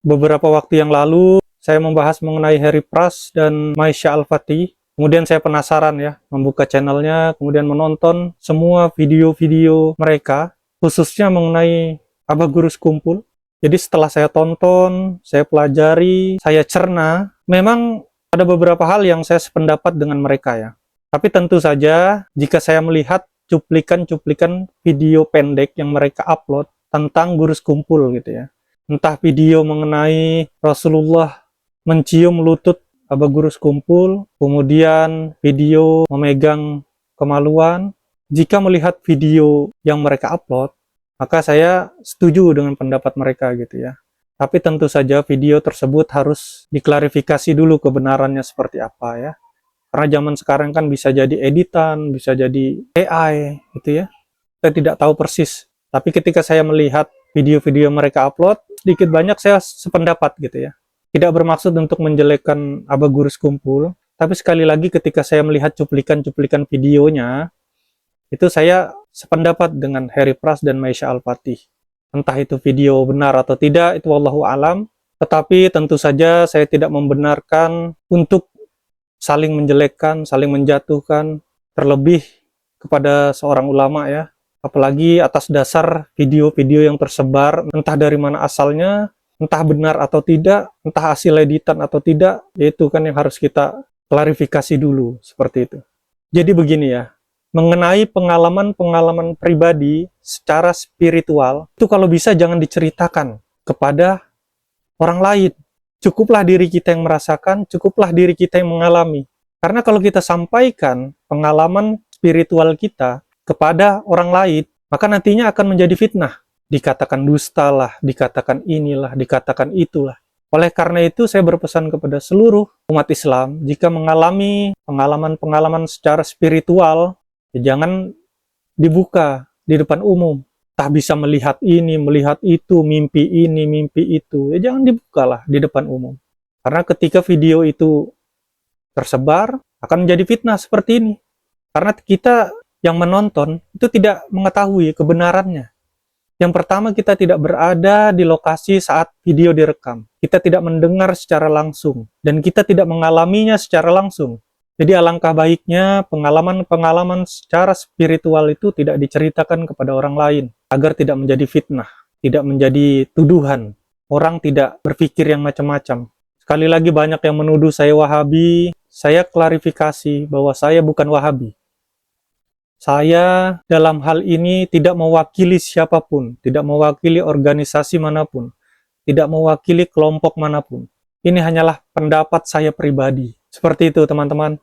Beberapa waktu yang lalu, saya membahas mengenai Harry Pras dan Maisha Al-Fatih. Kemudian saya penasaran ya, membuka channelnya, kemudian menonton semua video-video mereka, khususnya mengenai Aba Gurus Kumpul. Jadi setelah saya tonton, saya pelajari, saya cerna, memang ada beberapa hal yang saya sependapat dengan mereka ya. Tapi tentu saja, jika saya melihat cuplikan-cuplikan video pendek yang mereka upload tentang Gurus Kumpul gitu ya, entah video mengenai Rasulullah mencium lutut Aba Gurus Kumpul, kemudian video memegang kemaluan. Jika melihat video yang mereka upload, maka saya setuju dengan pendapat mereka gitu ya. Tapi tentu saja video tersebut harus diklarifikasi dulu kebenarannya seperti apa ya. Karena zaman sekarang kan bisa jadi editan, bisa jadi AI gitu ya. Kita tidak tahu persis. Tapi ketika saya melihat video-video mereka upload, sedikit banyak saya sependapat gitu ya. Tidak bermaksud untuk menjelekkan Aba Gurus Kumpul, tapi sekali lagi ketika saya melihat cuplikan-cuplikan videonya, itu saya sependapat dengan Harry Pras dan Maisha Al-Fatih. Entah itu video benar atau tidak, itu wallahu alam. Tetapi tentu saja saya tidak membenarkan untuk saling menjelekkan, saling menjatuhkan, terlebih kepada seorang ulama ya. Apalagi atas dasar video-video yang tersebar, entah dari mana asalnya, entah benar atau tidak, entah hasil editan atau tidak, yaitu kan yang harus kita klarifikasi dulu, seperti itu. Jadi begini ya, mengenai pengalaman-pengalaman pribadi secara spiritual, itu kalau bisa jangan diceritakan kepada orang lain. Cukuplah diri kita yang merasakan, cukuplah diri kita yang mengalami. Karena kalau kita sampaikan pengalaman spiritual kita kepada orang lain, maka nantinya akan menjadi fitnah. Dikatakan dusta lah, dikatakan inilah, dikatakan itulah. Oleh karena itu, saya berpesan kepada seluruh umat Islam, jika mengalami pengalaman-pengalaman secara spiritual, ya jangan dibuka di depan umum. Tak bisa melihat ini, melihat itu, mimpi ini, mimpi itu. Ya jangan dibukalah di depan umum. Karena ketika video itu tersebar, akan menjadi fitnah seperti ini. Karena kita yang menonton itu tidak mengetahui kebenarannya. Yang pertama, kita tidak berada di lokasi saat video direkam. Kita tidak mendengar secara langsung. Dan kita tidak mengalaminya secara langsung. Jadi alangkah baiknya pengalaman-pengalaman secara spiritual itu tidak diceritakan kepada orang lain. Agar tidak menjadi fitnah. Tidak menjadi tuduhan. Orang tidak berpikir yang macam-macam. Sekali lagi banyak yang menuduh saya Wahabi. Saya klarifikasi bahwa saya bukan Wahabi. Saya dalam hal ini tidak mewakili siapapun, tidak mewakili organisasi manapun, tidak mewakili kelompok manapun. Ini hanyalah pendapat saya pribadi. Seperti itu teman-teman.